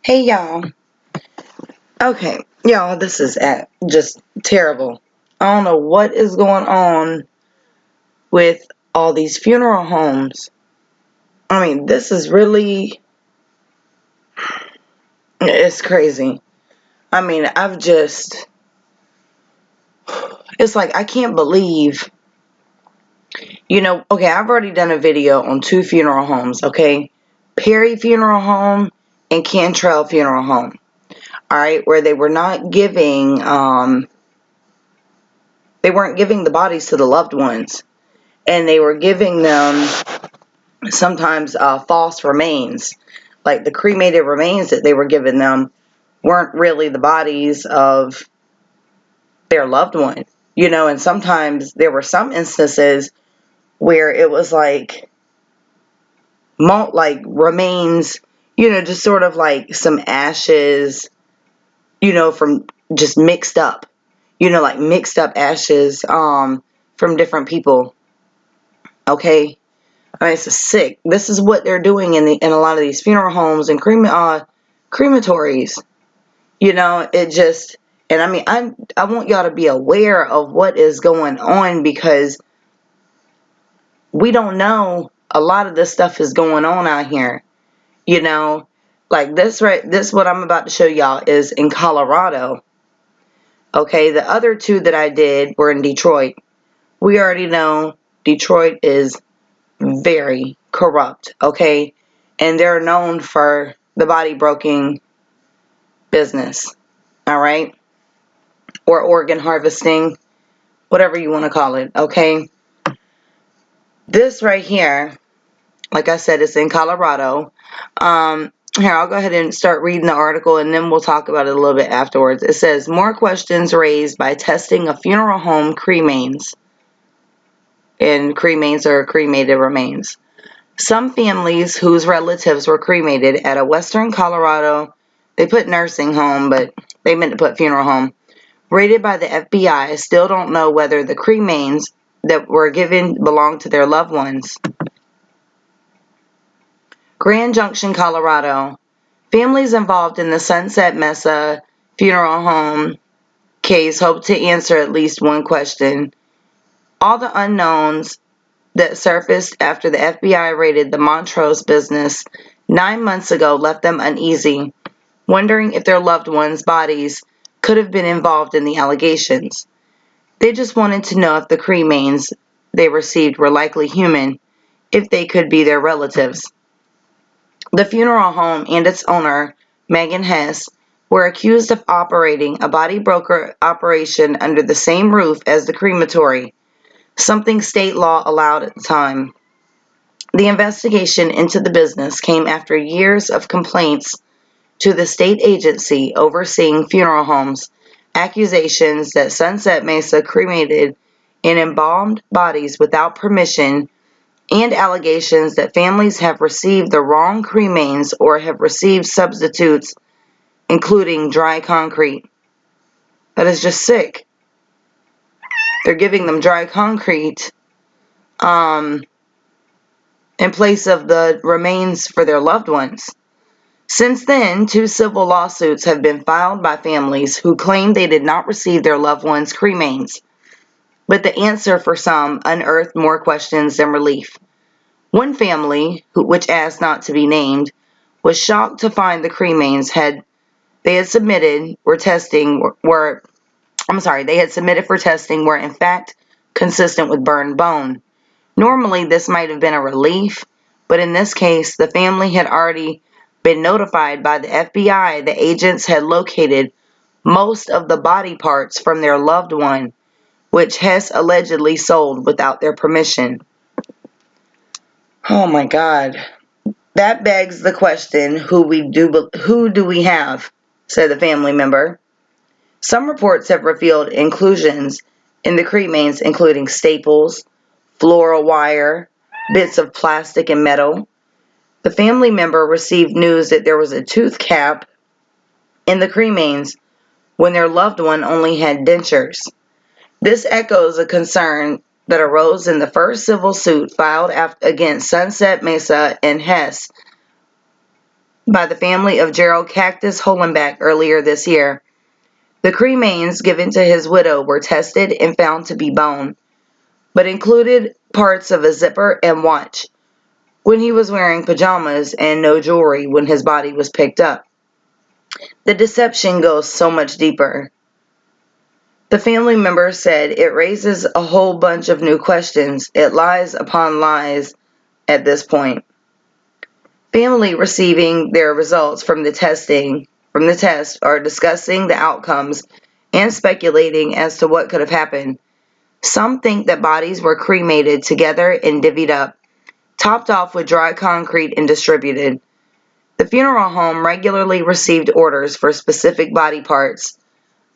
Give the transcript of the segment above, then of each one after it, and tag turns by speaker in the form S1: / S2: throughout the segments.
S1: Hey y'all. Okay, y'all, this is just terrible. I don't know what is going on with all these funeral homes. I mean, this is really, it's crazy. I mean, it's like I can't believe, okay, I've already done a video on two funeral homes, okay? Perry Funeral Home and Cantrell Funeral Home. All right, where they were not giving, they weren't giving the bodies to the loved ones, and they were giving them sometimes false remains. Like the cremated remains that they were giving them weren't really the bodies of their loved one. And sometimes there were some instances where it was like remains, just sort of like some ashes, from just mixed up, like mixed up ashes from different people. Okay. I mean, it's sick. This is what they're doing in a lot of these funeral homes and crematories. It just, and I mean, I want y'all to be aware of what is going on, because we don't know a lot of this stuff is going on out here. Like this what I'm about to show y'all is in Colorado. Okay, the other two that I did were in Detroit. We already know Detroit is very corrupt, okay? And they're known for the body broking business, all right? Or organ harvesting, whatever you want to call it, okay? This right here, like I said, it's in Colorado. Here, I'll go ahead and start reading the article, and then we'll talk about it a little bit afterwards. It says, more questions raised by testing of funeral home cremains. And cremains are cremated remains. Some families whose relatives were cremated at a western Colorado, they put nursing home, but they meant to put funeral home, rated by the FBI, still don't know whether the cremains that were given belonged to their loved ones. Grand Junction, Colorado. Families involved in the Sunset Mesa funeral home case hope to answer at least one question. All the unknowns that surfaced after the FBI raided the Montrose business 9 months ago left them uneasy, wondering if their loved ones' bodies could have been involved in the allegations. They just wanted to know if the cremains they received were likely human, if they could be their relatives. The funeral home and its owner, Megan Hess, were accused of operating a body broker operation under the same roof as the crematory, something state law allowed at the time. The investigation into the business came after years of complaints to the state agency overseeing funeral homes, accusations that Sunset Mesa cremated and embalmed bodies without permission, and allegations that families have received the wrong cremains or have received substitutes, including dry concrete. That is just sick. They're giving them dry concrete in place of the remains for their loved ones. Since then, two civil lawsuits have been filed by families who claim they did not receive their loved ones' cremains, but the answer for some unearthed more questions than relief. One family, which asked not to be named, was shocked to find the cremains they had submitted for testing were in fact consistent with burned bone. Normally, this might have been a relief, but in this case, the family had already been notified by the FBI that agents had located most of the body parts from their loved one, which Hess allegedly sold without their permission. Oh my God. That begs the question, who do we have? Said the family member. Some reports have revealed inclusions in the cremains, including staples, floral wire, bits of plastic and metal. The family member received news that there was a tooth cap in the cremains when their loved one only had dentures. This echoes a concern that arose in the first civil suit filed against Sunset Mesa and Hess by the family of Gerald Cactus Hollenbeck earlier this year. The cremains given to his widow were tested and found to be bone, but included parts of a zipper and watch when he was wearing pajamas and no jewelry when his body was picked up. The deception goes so much deeper. The family member said it raises a whole bunch of new questions. It lies upon lies at this point. Family receiving their results from the test are discussing the outcomes and speculating as to what could have happened. Some think that bodies were cremated together and divvied up, topped off with dry concrete and distributed. The funeral home regularly received orders for specific body parts,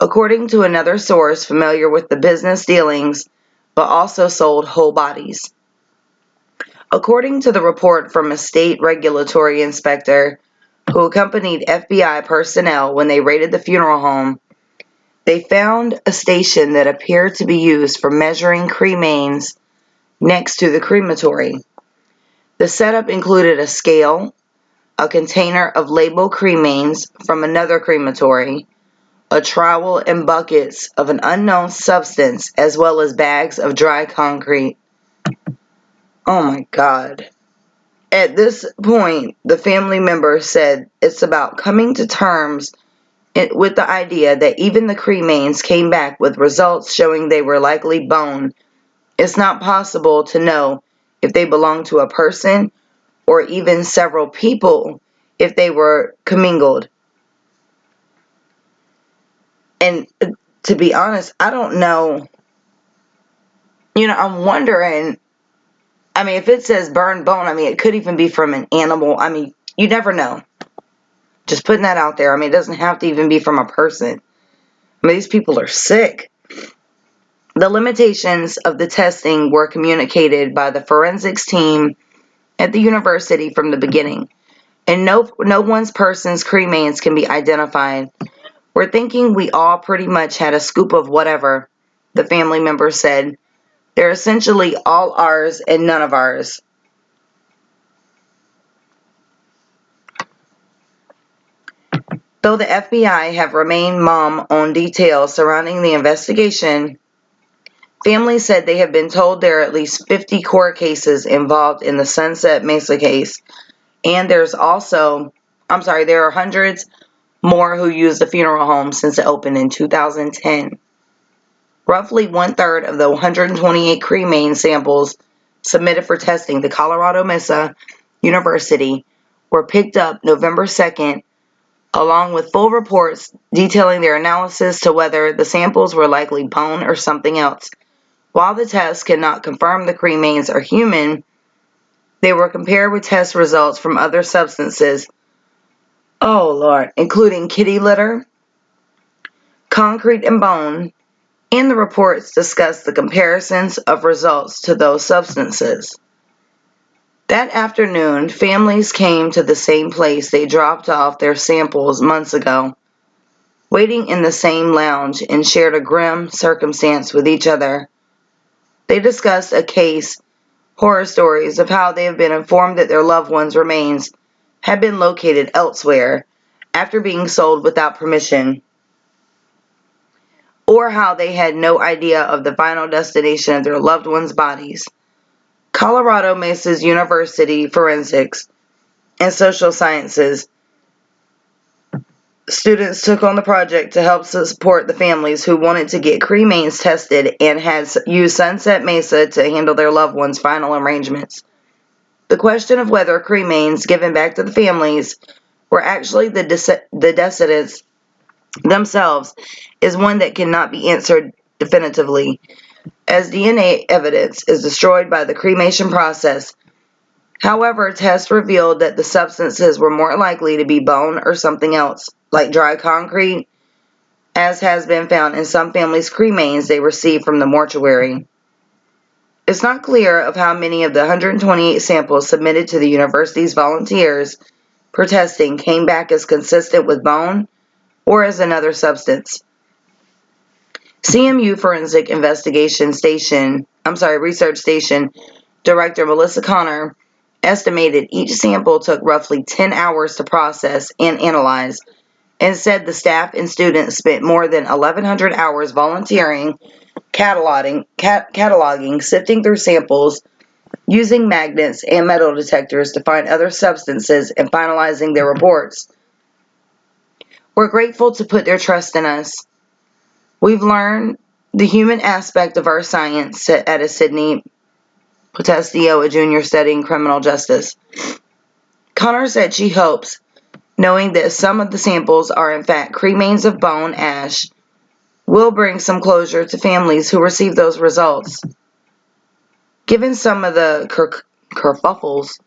S1: according to another source familiar with the business dealings, but also sold whole bodies. According to the report from a state regulatory inspector who accompanied FBI personnel when they raided the funeral home, they found a station that appeared to be used for measuring cremains next to the crematory. The setup included a scale, a container of labeled cremains from another crematory, a trowel and buckets of an unknown substance, as well as bags of dry concrete. Oh my God. At this point, the family member said it's about coming to terms with the idea that even the cremains came back with results showing they were likely bone. It's not possible to know if they belong to a person or even several people if they were commingled. And to be honest, I don't know. I'm wondering, if it says burned bone, it could even be from an animal. You never know. Just putting that out there. It doesn't have to even be from a person. These people are sick. The limitations of the testing were communicated by the forensics team at the university from the beginning, and no one's person's cremains can be identified. We're thinking we all pretty much had a scoop of whatever, the family member said. They're essentially all ours and none of ours. Though the FBI have remained mum on details surrounding the investigation, families said they have been told there are at least 50 court cases involved in the Sunset Mesa case, and there are hundreds more who used the funeral home since it opened in 2010. Roughly one-third of the 128 cremain samples submitted for testing to Colorado Mesa University were picked up November 2nd, along with full reports detailing their analysis to whether the samples were likely bone or something else. While the tests cannot confirm the cremains are human, they were compared with test results from other substances, including kitty litter, concrete and bone, and the reports discuss the comparisons of results to those substances. That afternoon, families came to the same place they dropped off their samples months ago, waiting in the same lounge, and shared a grim circumstance with each other. They discussed a case, horror stories of how they have been informed that their loved ones' remains had been located elsewhere after being sold without permission, or how they had no idea of the final destination of their loved ones' bodies. Colorado Mesa's University Forensics and Social Sciences students took on the project to help support the families who wanted to get cremains tested and had used Sunset Mesa to handle their loved ones' final arrangements. The question of whether cremains given back to the families were actually the descendants themselves is one that cannot be answered definitively, as DNA evidence is destroyed by the cremation process. However, tests revealed that the substances were more likely to be bone or something else, like dry concrete, as has been found in some families' cremains they received from the mortuary. It's not clear of how many of the 128 samples submitted to the university's volunteers for testing came back as consistent with bone or as another substance. CMU Forensic Research Station Director Melissa Connor estimated each sample took roughly 10 hours to process and analyze, and said the staff and students spent more than 1,100 hours volunteering, cataloging, sifting through samples, using magnets and metal detectors to find other substances, and finalizing their reports. We're grateful to put their trust in us. We've learned the human aspect of our science, said Sydney Potestio, a junior studying criminal justice. Connor said she hopes, knowing that some of the samples are in fact cremains of bone ash, will bring some closure to families who receive those results. Given some of the kerfuffles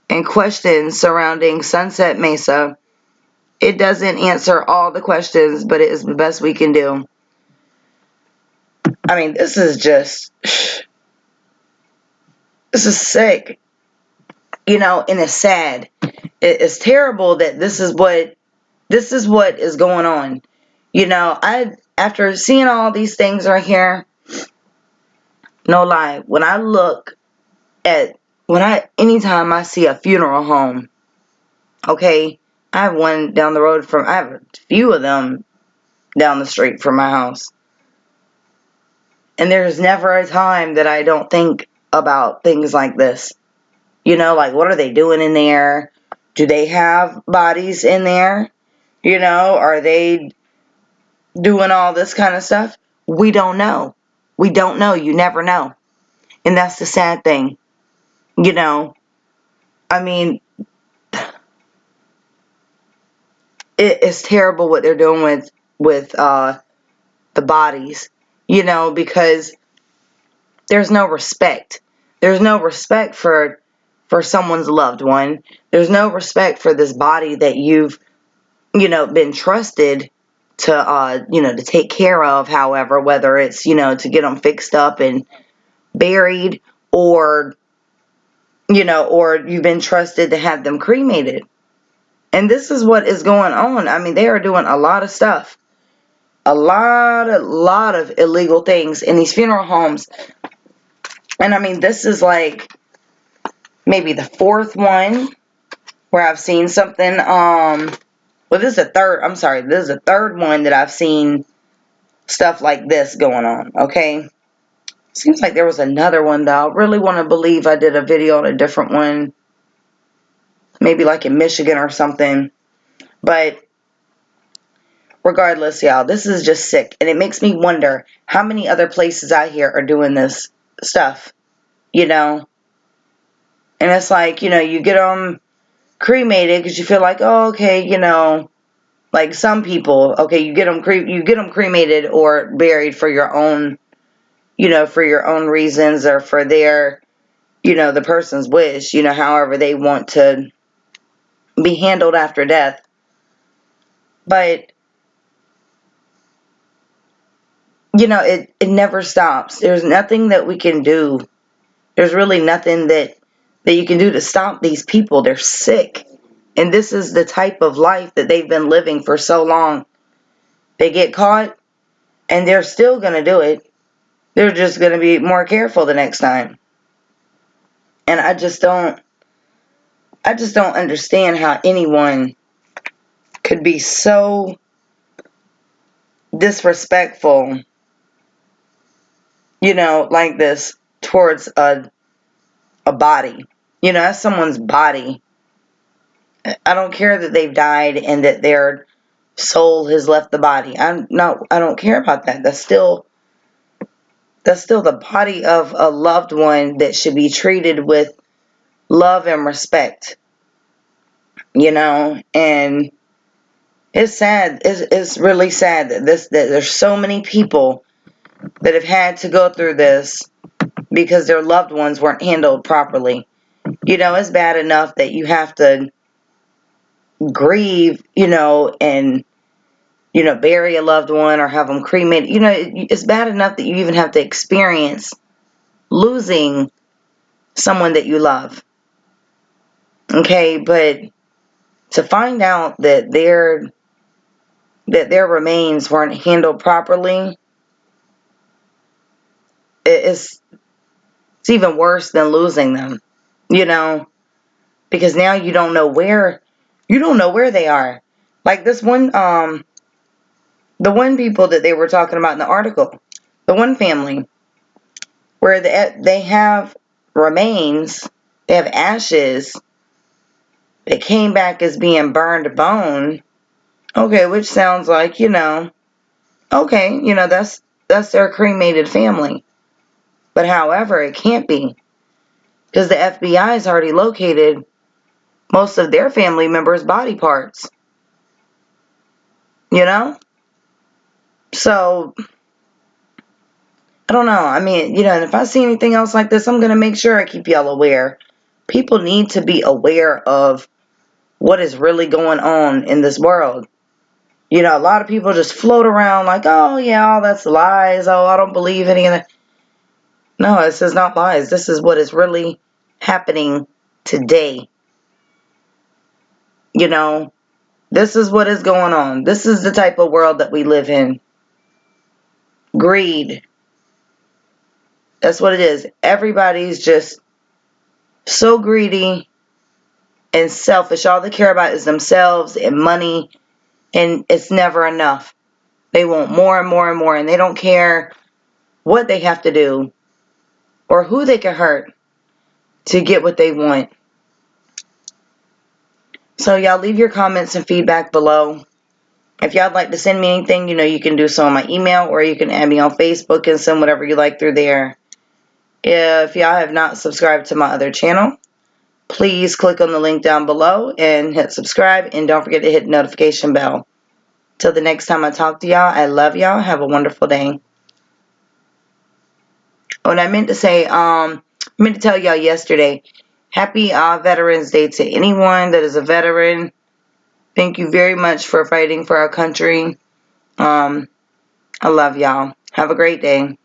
S1: and questions surrounding Sunset Mesa, it doesn't answer all the questions, but it is the best we can do. I mean, this is sick, and it's sad. It's terrible that this is what is going on. After seeing all these things right here, no lie, anytime I see a funeral home, okay, I have one down the road I have a few of them down the street from my house. And there's never a time that I don't think about things like this. Like, what are they doing in there? Do they have bodies in there? Are they doing all this kind of stuff? We don't know. We don't know. You never know. And that's the sad thing. I mean, it's terrible what they're doing with the bodies, because there's no respect. There's no respect for someone's loved one. There's no respect for this body that you've, been trusted to take care of, however, whether it's, to get them fixed up and buried, or you've been trusted to have them cremated. And this is what is going on. I mean, they are doing a lot of stuff. A lot of illegal things in these funeral homes. And I mean, this is like maybe the fourth one where I've seen something. This is the third one that I've seen stuff like this going on. Okay. Seems like there was another one though. I really want to believe I did a video on a different one. Maybe like in Michigan or something. But regardless, y'all, this is just sick. And it makes me wonder how many other places out here are doing this stuff. And it's like, you get them cremated because you feel like, oh, okay, like some people, okay, you get them cremated or buried for your own, for your own reasons, or for their, the person's wish, however they want to be handled after death. But it never stops. There's nothing that we can do. There's really nothing that you can do to stop these people. They're sick. And this is the type of life that they've been living for so long. They get caught and they're still going to do it. They're just going to be more careful the next time. And I just don't understand how anyone could be so disrespectful, like this towards a body. That's someone's body. I don't care that they've died and that their soul has left the body. I don't care about that. That's still the body of a loved one that should be treated with love and respect. And it's sad. It's really sad that there's so many people that have had to go through this because their loved ones weren't handled properly. It's bad enough that you have to grieve, and bury a loved one or have them cremated. It's bad enough that you even have to experience losing someone that you love. Okay, but to find out that their remains weren't handled properly, it's even worse than losing them. because now you don't know where they are. Like this one, the one people that they were talking about in the article, the one family where they have remains, they have ashes that came back as being burned bone. Okay, which sounds like, okay, that's their cremated family. But however, it can't be, because the FBI has already located most of their family members' body parts. You know? So, I don't know. I mean, and if I see anything else like this, I'm going to make sure I keep y'all aware. People need to be aware of what is really going on in this world. A lot of people just float around like, oh, yeah, all that's lies. Oh, I don't believe any of that. No, this is not lies. This is what is really happening today. This is what is going on. This is the type of world that we live in. Greed. That's what it is. Everybody's just so greedy and selfish. All they care about is themselves and money, and it's never enough. They want more and more and more, and they don't care what they have to do or who they can hurt to get what they want. So y'all leave your comments and feedback below. If y'all would like to send me anything, you can do so on my email, or you can add me on Facebook and send whatever you like through there. If y'all have not subscribed to my other channel, please click on the link down below and hit subscribe, and don't forget to hit the notification bell. Till the next time I talk to y'all, I love y'all. Have a wonderful day. Oh, and I meant to say, I meant to tell y'all yesterday, happy Veterans Day to anyone that is a veteran. Thank you very much for fighting for our country. I love y'all. Have a great day.